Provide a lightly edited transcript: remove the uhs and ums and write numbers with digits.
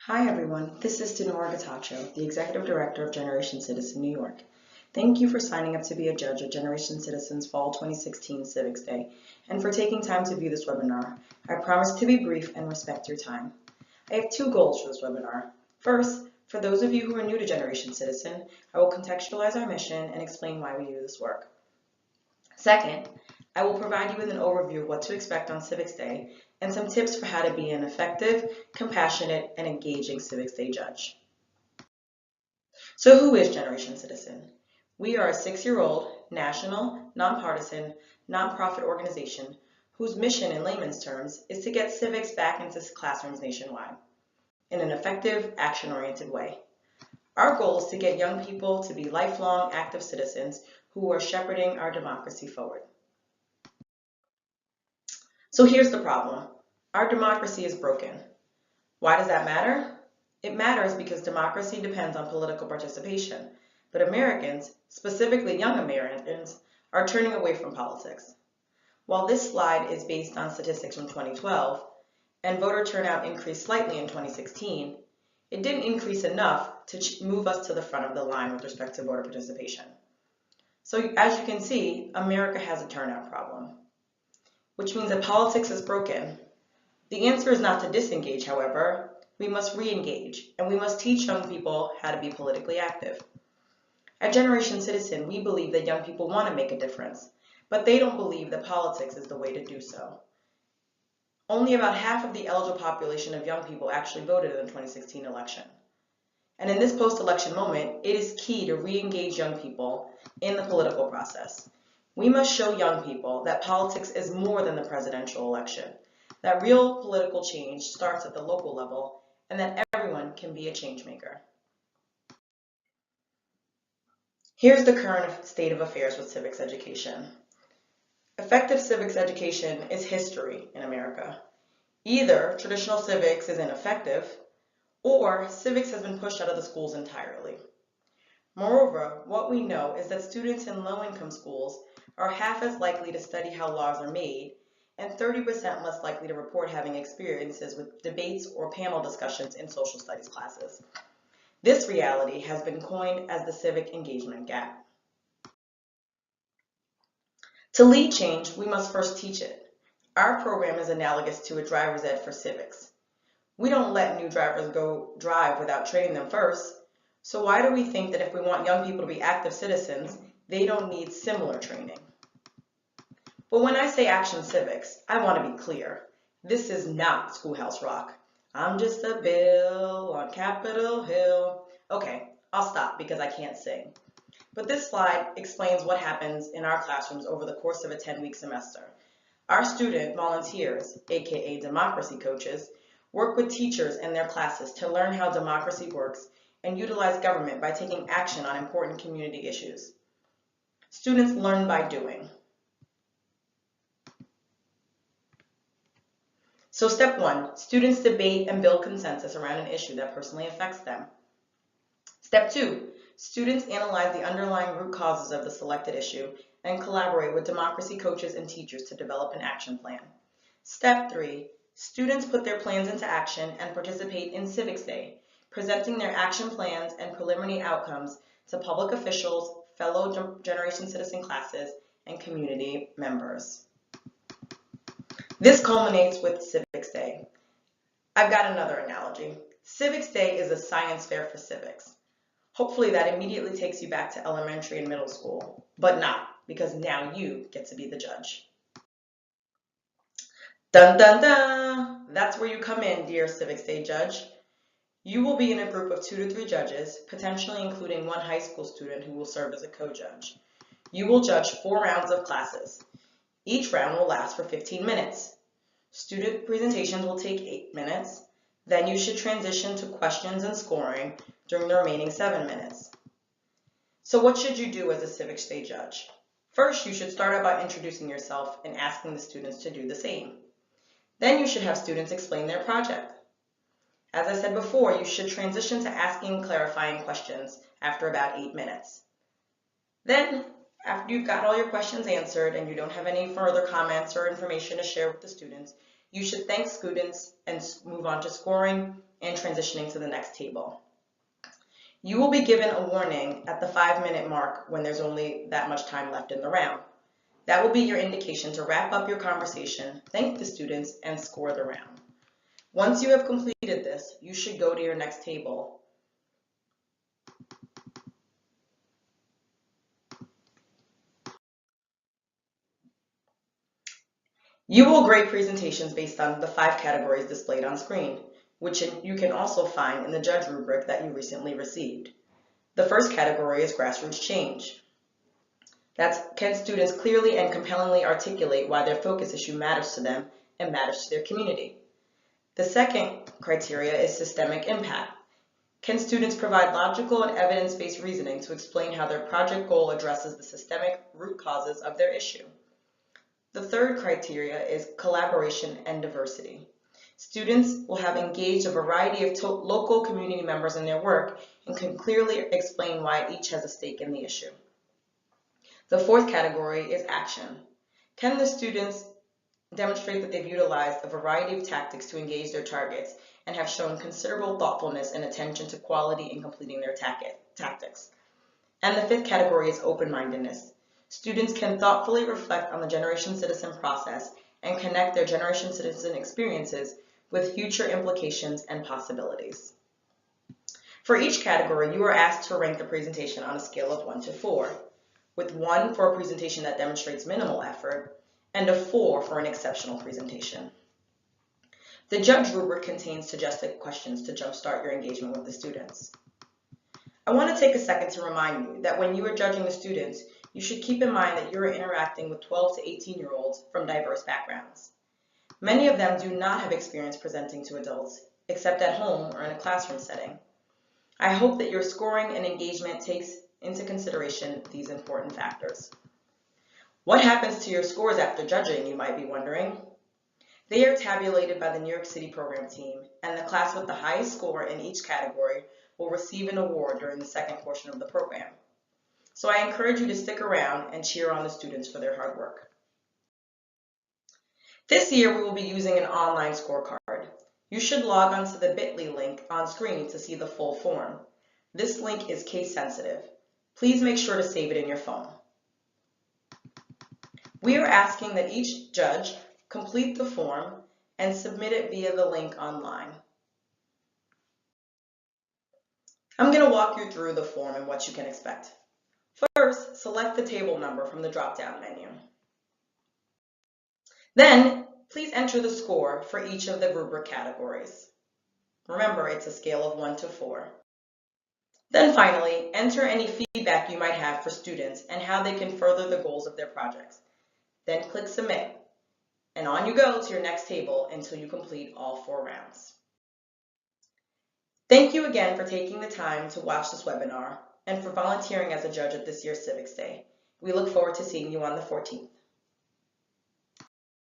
Hi everyone, this is Denora Gatacho, the Executive Director of Generation Citizen New York. Thank you for signing up to be a judge at Generation Citizen's Fall 2016 Civics Day and for taking time to view this webinar. I promise to be brief and respect your time. I have two goals for this webinar. First, for those of you who are new to Generation Citizen, I will contextualize our mission and explain why we do this work. Second, I will provide you with an overview of what to expect on Civics Day and some tips for how to be an effective, compassionate, and engaging Civics Day judge. So who is Generation Citizen? We are a 6-year-old, national, nonpartisan, nonprofit organization whose mission in layman's terms is to get civics back into classrooms nationwide in an effective, action-oriented way. Our goal is to get young people to be lifelong, active citizens who are shepherding our democracy forward. So here's the problem. Our democracy is broken. Why does that matter? It matters because democracy depends on political participation, but Americans, specifically young Americans, are turning away from politics. While this slide is based on statistics from 2012, and voter turnout increased slightly in 2016, it didn't increase enough to move us to the front of the line with respect to voter participation. So as you can see, America has a turnout problem, which means that politics is broken. The answer is not to disengage, however. We must re-engage, and we must teach young people how to be politically active. At Generation Citizen, we believe that young people want to make a difference, but they don't believe that politics is the way to do so. Only about half of the eligible population of young people actually voted in the 2016 election. And in this post-election moment, it is key to re-engage young people in the political process. We must show young people that politics is more than the presidential election, that real political change starts at the local level, and that everyone can be a change maker. Here's the current state of affairs with civics education. Effective civics education is history in America. Either traditional civics is ineffective, or civics has been pushed out of the schools entirely. Moreover, what we know is that students in low-income schools are half as likely to study how laws are made and 30% less likely to report having experiences with debates or panel discussions in social studies classes. This reality has been coined as the civic engagement gap. To lead change, we must first teach it. Our program is analogous to a driver's ed for civics. We don't let new drivers go drive without training them first. So why do we think that if we want young people to be active citizens, they don't need similar training? But when I say action civics, I want to be clear. This is not Schoolhouse Rock. I'm just a bill on Capitol Hill. Okay, I'll stop because I can't sing. But this slide explains what happens in our classrooms over the course of a 10-week semester. Our student volunteers, aka democracy coaches, work with teachers and their classes to learn how democracy works and utilize government by taking action on important community issues. Students learn by doing. So step 1, students debate and build consensus around an issue that personally affects them. Step 2, students analyze the underlying root causes of the selected issue and collaborate with democracy coaches and teachers to develop an action plan. Step 3, students put their plans into action and participate in Civics Day, presenting their action plans and preliminary outcomes to public officials, fellow Generation Citizen classes, and community members. This culminates with Civics Day. I've got another analogy. Civics Day is a science fair for civics. Hopefully that immediately takes you back to elementary and middle school, but not, because now you get to be the judge. Dun dun dun! That's where you come in, dear Civics Day judge. You will be in a group of 2 to 3 judges, potentially including one high school student who will serve as a co-judge. You will judge 4 rounds of classes. Each round will last for 15 minutes. Student presentations will take 8 minutes. Then you should transition to questions and scoring during the remaining 7 minutes. So what should you do as a Civics Day judge? First, you should start out by introducing yourself and asking the students to do the same. Then you should have students explain their project. As I said before, you should transition to asking clarifying questions after about 8 minutes. Then, after you've got all your questions answered and you don't have any further comments or information to share with the students, you should thank students and move on to scoring and transitioning to the next table. You will be given a warning at the 5-minute mark when there's only that much time left in the round. That will be your indication to wrap up your conversation, thank the students, and score the round. Once you have completed this, you should go to your next table. You will grade presentations based on the 5 categories displayed on screen, which you can also find in the judge rubric that you recently received. The first category is grassroots change. That's, can students clearly and compellingly articulate why their focus issue matters to them and matters to their community? The second criteria is systemic impact. Can students provide logical and evidence-based reasoning to explain how their project goal addresses the systemic root causes of their issue? The third criteria is collaboration and diversity. Students will have engaged a variety of local community members in their work and can clearly explain why each has a stake in the issue. The fourth category is action. Can the students demonstrate that they've utilized a variety of tactics to engage their targets and have shown considerable thoughtfulness and attention to quality in completing their tactics? And the fifth category is open-mindedness. Students can thoughtfully reflect on the Generation Citizen process and connect their Generation Citizen experiences with future implications and possibilities. For each category, you are asked to rank the presentation on a scale of 1 to 4, with 1 for a presentation that demonstrates minimal effort and a 4 for an exceptional presentation. The judge rubric contains suggested questions to jumpstart your engagement with the students. I want to take a second to remind you that when you are judging the students, you should keep in mind that you are interacting with 12 to 18-year-olds from diverse backgrounds. Many of them do not have experience presenting to adults, except at home or in a classroom setting. I hope that your scoring and engagement takes into consideration these important factors. What happens to your scores after judging, you might be wondering? They are tabulated by the New York City program team, and the class with the highest score in each category will receive an award during the second portion of the program. So I encourage you to stick around and cheer on the students for their hard work. This year we will be using an online scorecard. You should log on to the bit.ly link on screen to see the full form. This link is case sensitive. Please make sure to save it in your phone. We are asking that each judge complete the form and submit it via the link online. I'm going to walk you through the form and what you can expect. First, select the table number from the drop-down menu. Then, please enter the score for each of the rubric categories. Remember, it's a scale of 1 to 4. Then finally, enter any feedback you might have for students and how they can further the goals of their projects. Then click Submit, and on you go to your next table until you complete all 4 rounds. Thank you again for taking the time to watch this webinar and for volunteering as a judge at this year's Civics Day. We look forward to seeing you on the 14th.